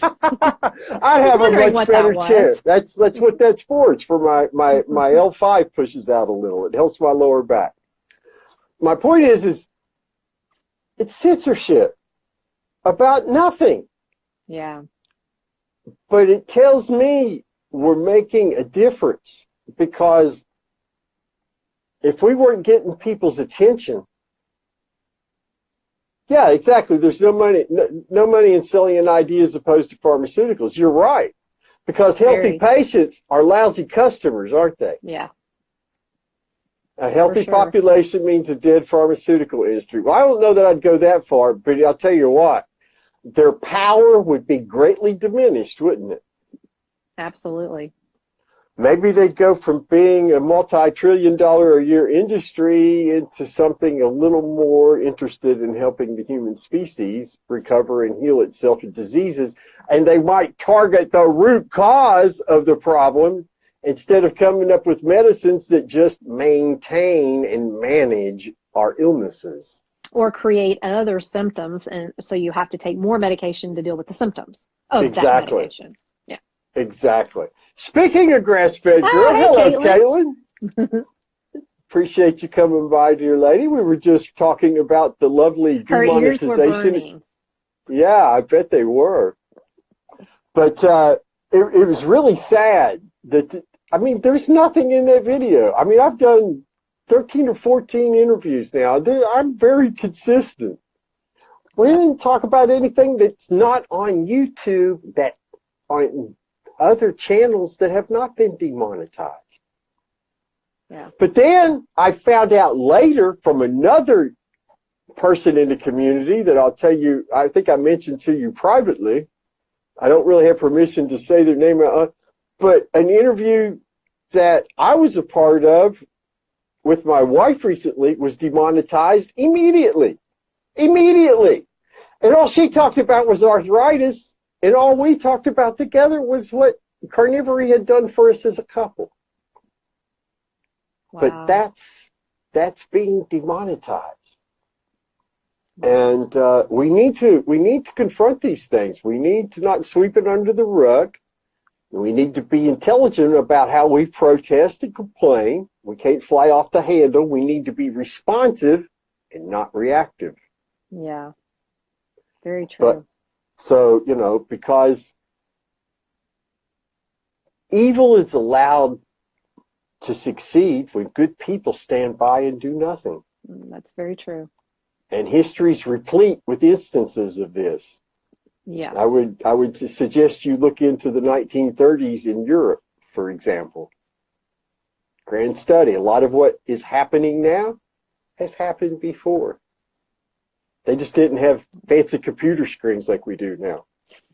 Speaker 1: I'd have a much better chair. That's what that's for. It's for my L5 pushes out a little. It helps my lower back. My point is it's censorship about nothing.
Speaker 2: Yeah.
Speaker 1: But it tells me we're making a difference because if we weren't getting people's attention, yeah, exactly. There's no money in selling an idea as opposed to pharmaceuticals. You're right. Because healthy patients are lousy customers, aren't they?
Speaker 2: Yeah.
Speaker 1: A healthy population means a dead pharmaceutical industry. Well, I don't know that I'd go that far, but I'll tell you what, their power would be greatly diminished, wouldn't it?
Speaker 2: Absolutely.
Speaker 1: Maybe they'd go from being a multi-trillion-dollar a year industry into something a little more interested in helping the human species recover and heal itself of diseases. And they might target the root cause of the problem instead of coming up with medicines that just maintain and manage our illnesses.
Speaker 2: Or create other symptoms, and so you have to take more medication to deal with the symptoms of that medication. Yeah.
Speaker 1: Exactly. Speaking of grass-fed girl,
Speaker 2: hey,
Speaker 1: hello, Caitlin. Appreciate you coming by, dear lady. We were just talking about the lovely demonetization.
Speaker 2: Her ears were burning.
Speaker 1: Yeah, I bet they were. But it was really sad that, there's nothing in that video. I've done 13 or 14 interviews now. I'm very consistent. We didn't talk about anything that's not on YouTube, that on other channels that have not been demonetized.
Speaker 2: Yeah.
Speaker 1: But then I found out later from another person in the community that I'll tell you, I think I mentioned to you privately. I don't really have permission to say their name, but an interview that I was a part of with my wife recently was demonetized immediately. Immediately. And all she talked about was arthritis. And all we talked about together was what carnivory had done for us as a couple.
Speaker 2: Wow.
Speaker 1: But that's being demonetized. And we need to confront these things. We need to not sweep it under the rug. We need to be intelligent about how we protest and complain. We can't fly off the handle. We need to be responsive and not reactive.
Speaker 2: Yeah. Very true.
Speaker 1: So, because evil is allowed to succeed when good people stand by and do nothing.
Speaker 2: That's very true.
Speaker 1: And history's replete with instances of this.
Speaker 2: Yeah.
Speaker 1: I would suggest you look into the 1930s in Europe, for example. Grand study. A lot of what is happening now has happened before. They just didn't have fancy computer screens like we do now.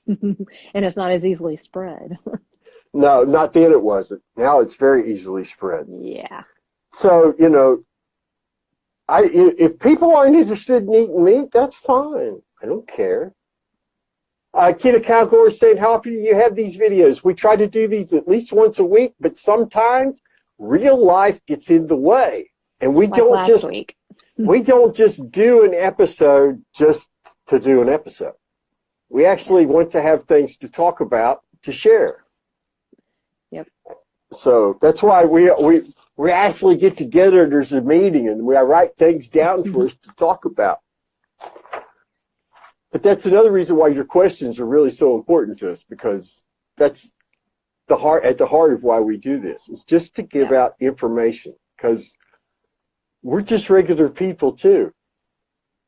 Speaker 2: And it's not as easily spread.
Speaker 1: No, not then it wasn't. Now it's very easily spread.
Speaker 2: Yeah.
Speaker 1: So, if people aren't interested in eating meat, that's fine. I don't care. KetovoreKast is saying, how often do you have these videos? We try to do these at least once a week, but sometimes real life gets in the way. And we don't just do an episode just to do an episode. We actually want to have things to talk about, to share.
Speaker 2: Yep.
Speaker 1: So that's why we actually get together and there's a meeting and we write things down for us to talk about. But that's another reason why your questions are really so important to us, because that's at the heart of why we do this. It's just to give out information, because we're just regular people too.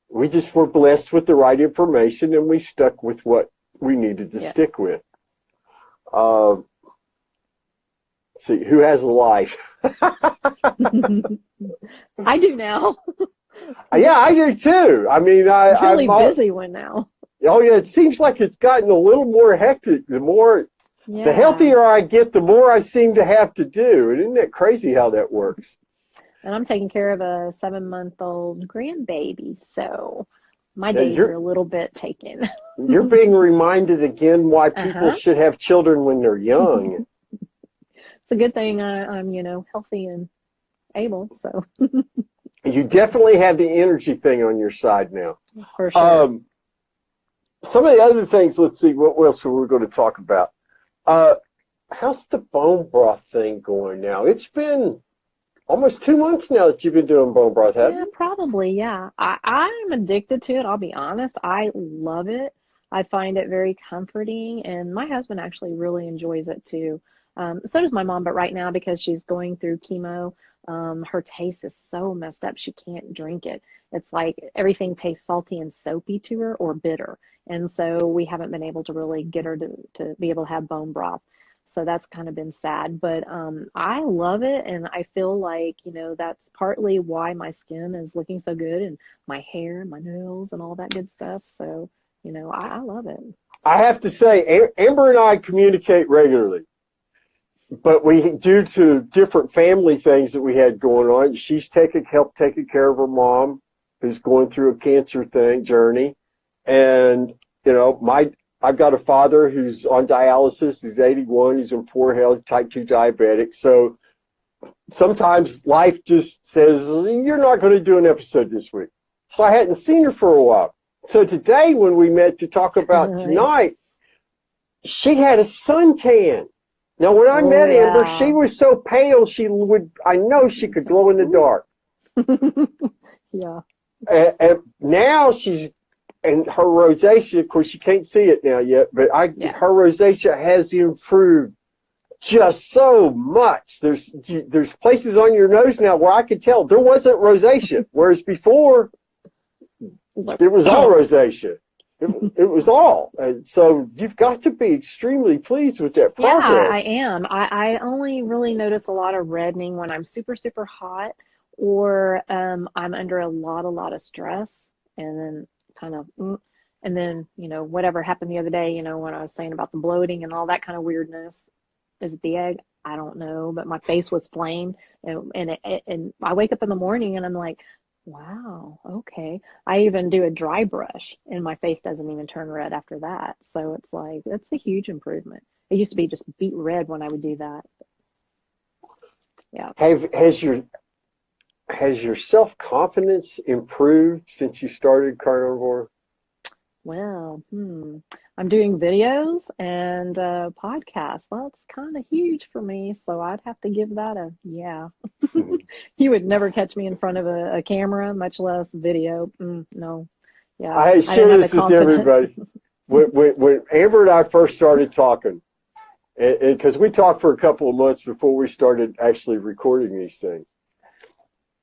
Speaker 1: We just were blessed with the right information and we stuck with what we needed to stick with. See, who has a life?
Speaker 2: I do now.
Speaker 1: Yeah, I do too. I'm
Speaker 2: really busy one now.
Speaker 1: Oh yeah, it seems like it's gotten a little more hectic. The healthier I get, the more I seem to have to do. And isn't that crazy how that works?
Speaker 2: And I'm taking care of a 7-month-old grandbaby, so my days are a little bit taken.
Speaker 1: You're being reminded again why people should have children when they're young.
Speaker 2: It's a good thing I'm, healthy and able, so.
Speaker 1: You definitely have the energy thing on your side now.
Speaker 2: For sure.
Speaker 1: Some of the other things, let's see, what else we're going to talk about. How's the bone broth thing going now? It's been almost 2 months now that you've been doing bone broth, haven't you?
Speaker 2: Probably, yeah. I'm addicted to it, I'll be honest. I love it. I find it very comforting, and my husband actually really enjoys it too. So does my mom, but right now because she's going through chemo, her taste is so messed up. She can't drink it. It's like everything tastes salty and soapy to her or bitter. And so we haven't been able to really get her to be able to have bone broth. So that's kind of been sad, but I love it, and I feel like, that's partly why my skin is looking so good, and my hair, my nails, and all that good stuff. So, I love it.
Speaker 1: I have to say, Amber and I communicate regularly, but due to different family things that we had going on, she's helped taking care of her mom, who's going through a cancer journey, and I've got a father who's on dialysis. He's 81. He's in poor health, type 2 diabetic. So sometimes life just says, you're not going to do an episode this week. So I hadn't seen her for a while. So today when we met to talk about tonight, she had a suntan. Now, when I met Amber, she was so pale, I know she could glow in the dark.
Speaker 2: Yeah.
Speaker 1: And now and her rosacea, of course, you can't see it now yet, but her rosacea has improved just so much. There's places on your nose now where I could tell there wasn't rosacea, whereas before it was all rosacea. It was all. And so you've got to be extremely pleased with that progress.
Speaker 2: Yeah, I am. I only really notice a lot of reddening when I'm super, super hot, or I'm under a lot of stress, and then and then, whatever happened the other day, when I was saying about the bloating and all that kind of weirdness. Is it the egg? I don't know, but my face was flamed, and I wake up in the morning and I'm like, wow, okay. I even do a dry brush and my face doesn't even turn red after that. So it's like, that's a huge improvement. It used to be just beet red when I would do that. Yeah.
Speaker 1: Has your self-confidence improved since you started Carnivore?
Speaker 2: Well, I'm doing videos and podcasts. Well, it's kind of huge for me, so I'd have to give that a yeah. You would never catch me in front of a camera, much less video. No. Yeah.
Speaker 1: I share this with everybody. When Amber and I first started talking, because we talked for a couple of months before we started actually recording these things,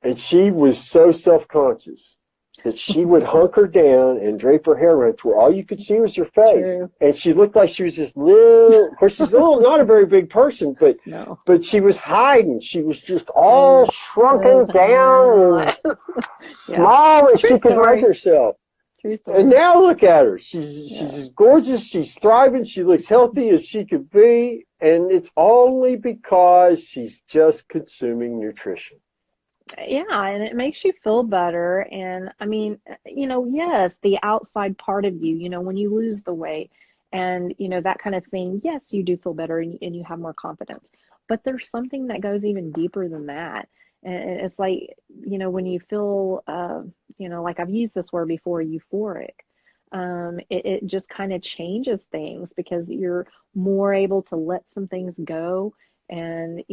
Speaker 1: and she was so self-conscious that she would hunker down and drape her hair around to where all you could see was her face. True. And she looked like she was just little. Of course, she's not a very big person, but she was hiding. She was just all shrunken down and small as she could make herself.
Speaker 2: True story.
Speaker 1: And now look at her. She's gorgeous. She's thriving. She looks healthy as she could be. And it's only because she's just consuming nutrition.
Speaker 2: Yeah, and it makes you feel better. And I mean, yes, the outside part of you, when you lose the weight and, that kind of thing, yes, you do feel better and you have more confidence. But there's something that goes even deeper than that. And it's like, when you feel, like I've used this word before, euphoric, it just kind of changes things because you're more able to let some things go. And,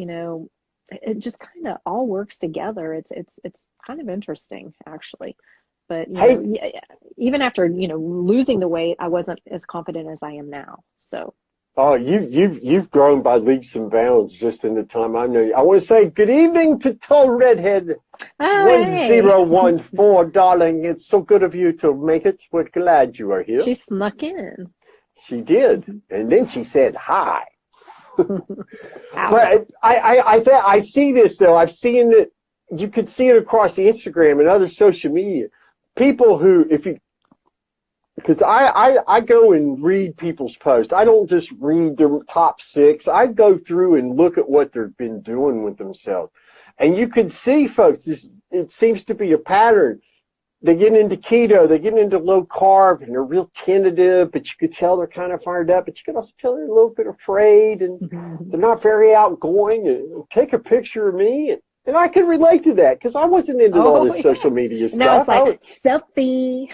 Speaker 2: it just kind of all works together. It's kind of interesting, actually. But even after losing the weight, I wasn't as confident as I am now. So.
Speaker 1: Oh, you've grown by leaps and bounds just in the time I know you. I want to say good evening to Tall Redhead 1014, darling. It's so good of you to make it. We're glad you are here.
Speaker 2: She snuck in.
Speaker 1: She did, and then she said hi. But I see this though. I've seen it. You could see it across the Instagram and other social media. People who, because I go and read people's posts. I don't just read their top 6. I go through and look at what they've been doing with themselves, and you can see, folks. It seems to be a pattern. They get into keto, they get into low carb, and they're real tentative, but you could tell they're kind of fired up, but you could also tell they're a little bit afraid, and they're not very outgoing. And take a picture of me, and I can relate to that because I wasn't into all this social media stuff.
Speaker 2: Now it's like selfie.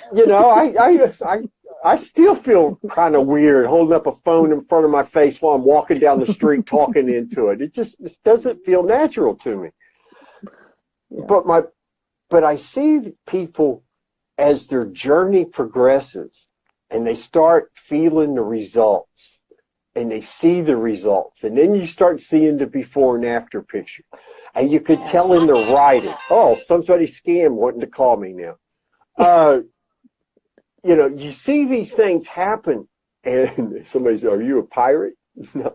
Speaker 1: I still feel kind of weird holding up a phone in front of my face while I'm walking down the street talking into it. It doesn't feel natural to me. Yeah. But I see people as their journey progresses and they start feeling the results. and they see the results. And then you start seeing the before and after picture. And you could tell in the writing, oh, somebody scam wanting to call me now. You know, you see these things happen, and somebody says, are you a pirate?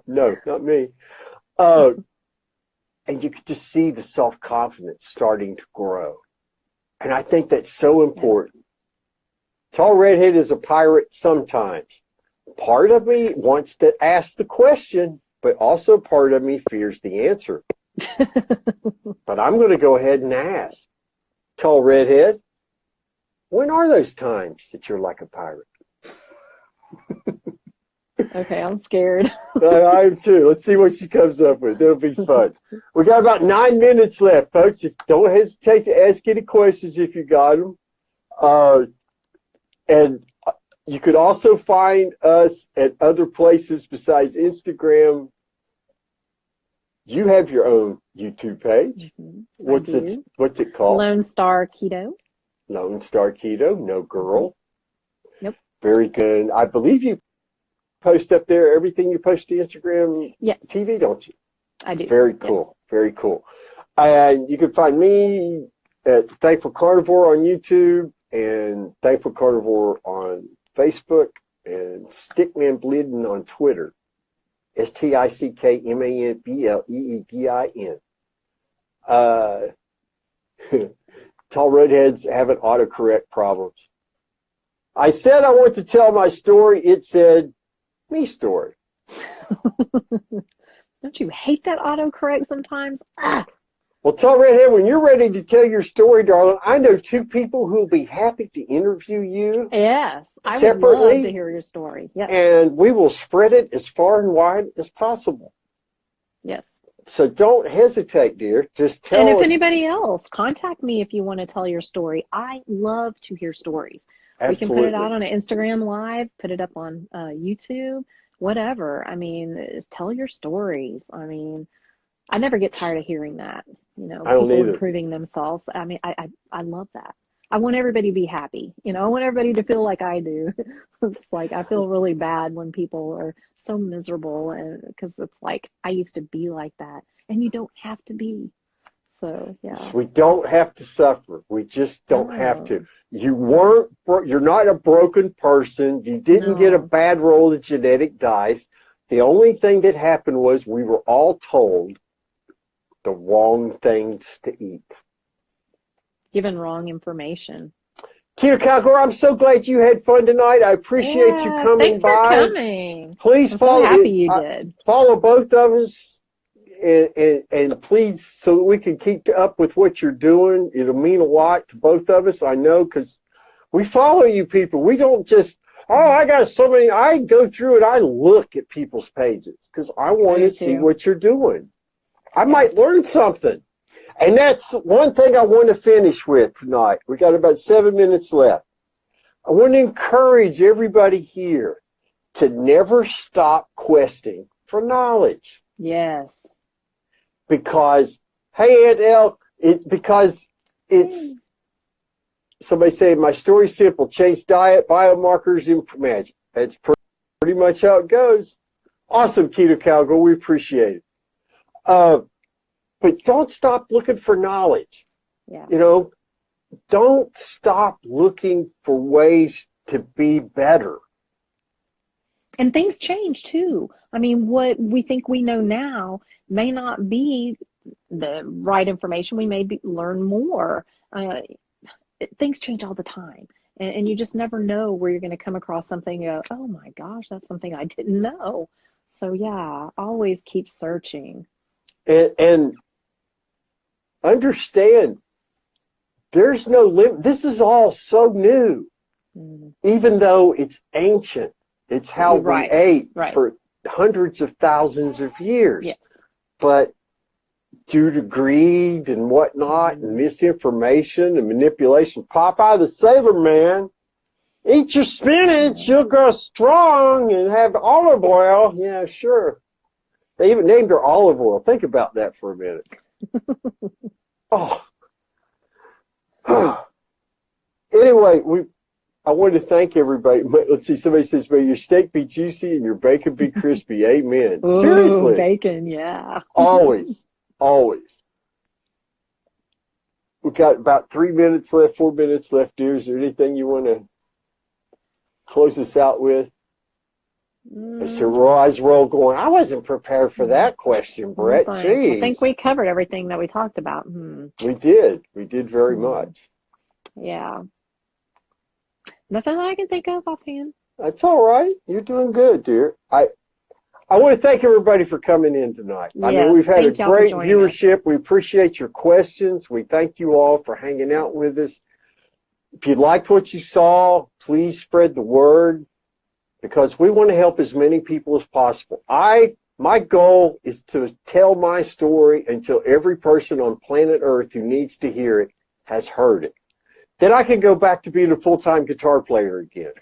Speaker 1: No, not me. And you could just see the self-confidence starting to grow. And I think that's so important. Tall redhead is a pirate sometimes. Part of me wants to ask the question, but also part of me fears the answer. But I'm going to go ahead and ask. Tall redhead, when are those times that you're like a pirate?
Speaker 2: Okay, I'm scared.
Speaker 1: I am too. Let's see what she comes up with. It'll be fun. We got about 9 minutes left, folks. Don't hesitate to ask any questions if you got them. And you could also find us at other places besides Instagram. You have your own YouTube page.
Speaker 2: Mm-hmm.
Speaker 1: What's it called?
Speaker 2: Lone Star Keto.
Speaker 1: Lone Star Keto. No girl.
Speaker 2: Nope.
Speaker 1: Very good. I believe you post up there everything you post to Instagram TV, don't you?
Speaker 2: I do.
Speaker 1: Very cool. Yes. Very cool. And you can find me at Thankful Carnivore on YouTube and Thankful Carnivore on Facebook and Stickman Bleeding on Twitter. STICKMANBLEEDIN. Tall redheads having autocorrect problems. I said I want to tell my story. It said me story.
Speaker 2: Don't you hate that autocorrect sometimes? Ah.
Speaker 1: Well, Tall redhead, when you're ready to tell your story, darling, I know two people who will be happy to interview you.
Speaker 2: Yes, I
Speaker 1: separately,
Speaker 2: would love to hear your story. Yes.
Speaker 1: And we will spread it as far and wide as possible.
Speaker 2: Yes.
Speaker 1: So don't hesitate, dear. Just tell
Speaker 2: And if anybody else, contact me if you want to tell your story. I love to hear stories.
Speaker 1: Absolutely.
Speaker 2: We can put it out on an Instagram Live, put it up on YouTube, whatever. I mean, tell your stories. I mean, I never get tired of hearing that. You know, people improving themselves. I mean, I love that. I want everybody to be happy. You know, I want everybody to feel like I do. It's like I feel really bad when people are so miserable, and because it's like I used to be like that, and you don't have to be. So yeah,
Speaker 1: we don't have to suffer. We just don't have to. You're not a broken person. You didn't get a bad roll of genetic dice. The only thing that happened was we were all told the wrong things to eat.
Speaker 2: Given wrong information.
Speaker 1: Keto Cowgirl, I'm so glad you had fun tonight. I appreciate you coming by.
Speaker 2: Thanks for coming.
Speaker 1: Please follow.
Speaker 2: So happy you did.
Speaker 1: Follow both of us, and please, so that we can keep up with what you're doing. It'll mean a lot to both of us. I know, because we follow you people. We don't just, I got so many. I go through it. I look at people's pages because I want to see what you're doing. I might learn something. And that's one thing I want to finish with tonight. We got about 7 minutes left. I want to encourage everybody here to never stop questing for knowledge.
Speaker 2: Yes.
Speaker 1: Because, hey, Aunt Elle, somebody saying my story's simple. Change diet, biomarkers, and magic. That's pretty much how it goes. Awesome, Keto Cowgirl. We appreciate it. But don't stop looking for knowledge.
Speaker 2: Yeah.
Speaker 1: You know, don't stop looking for ways to be better.
Speaker 2: And things change too. I mean, what we think we know now may not be the right information. We may learn more. Things change all the time. And you just never know where you're going to come across something. Oh my gosh, that's something I didn't know. So yeah, always keep searching.
Speaker 1: And understand, there's no limit. This is all so new, even though it's ancient. It's how we ate for hundreds of thousands of years.
Speaker 2: Yes.
Speaker 1: But due to greed and whatnot and misinformation and manipulation, Popeye the Sailor Man, eat your spinach, you'll grow strong and have olive oil. Yeah, sure. They even named her olive oil. Think about that for a minute. Anyway, I want to thank everybody. Let's see, somebody says, may your steak be juicy and your bacon be crispy. Amen.
Speaker 2: Ooh,
Speaker 1: Seriously.
Speaker 2: bacon, yeah.
Speaker 1: Always. Always. We've got about 3 minutes left, 4 minutes left, dear. Is there anything you want to close us out with? It's your eyes roll going, I wasn't prepared for that question, Brett. Jeez.
Speaker 2: I think we covered everything that we talked about.
Speaker 1: We did. We did very much.
Speaker 2: Yeah. Nothing that I can think of offhand.
Speaker 1: That's all right. You're doing good, dear. I want to thank everybody for coming in tonight.
Speaker 2: Yes,
Speaker 1: I mean, we've had a great viewership.
Speaker 2: Us.
Speaker 1: We appreciate your questions. We thank you all for hanging out with us. If you liked what you saw, please spread the word, because we want to help as many people as possible. My goal is to tell my story until every person on planet Earth who needs to hear it has heard it. Then I can go back to being a full-time guitar player again.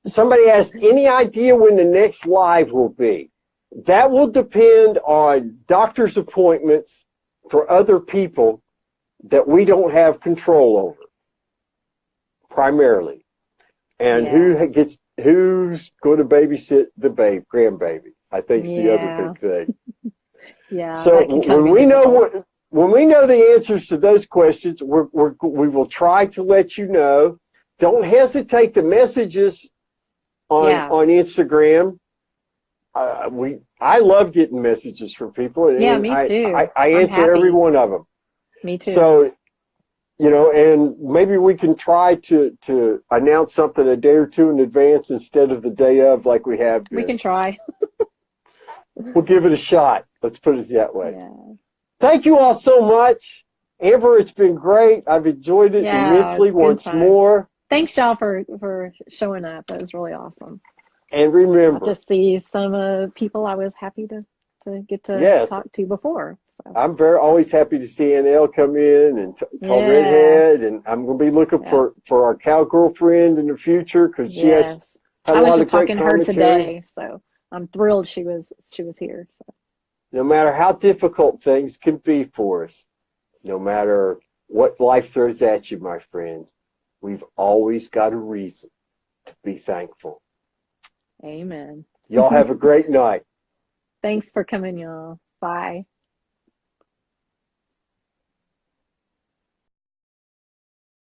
Speaker 1: Somebody asked, any idea when the next live will be? That will depend on doctor's appointments for other people that we don't have control over, primarily. And who's going to babysit the grandbaby, I think is the other big thing.
Speaker 2: Yeah.
Speaker 1: So when we know the answers to those questions, we will try to let you know. Don't hesitate to message us on Instagram. I love getting messages from people. And
Speaker 2: me too.
Speaker 1: I answer every one of them.
Speaker 2: Me too.
Speaker 1: So, and maybe we can try to announce something a day or two in advance instead of the day of, like we have been.
Speaker 2: We can try.
Speaker 1: We'll give it a shot. Let's put it that way.
Speaker 2: Yeah.
Speaker 1: Thank you all so much. Amber, it's been great. I've enjoyed it immensely once more.
Speaker 2: Thanks, y'all, for showing up. That was really awesome.
Speaker 1: And remember,
Speaker 2: to see some people I was happy to get to talk to before. So.
Speaker 1: I'm always happy to see NL come in and call Redhead, and I'm going to be looking for our cowgirl friend in the future, because she has had a lot of great commentary. I was just talking to her
Speaker 2: today, so I'm thrilled she was here. So.
Speaker 1: No matter how difficult things can be for us, no matter what life throws at you, my friends, we've always got a reason to be thankful.
Speaker 2: Amen.
Speaker 1: Y'all have a great night.
Speaker 2: Thanks for coming, y'all. Bye.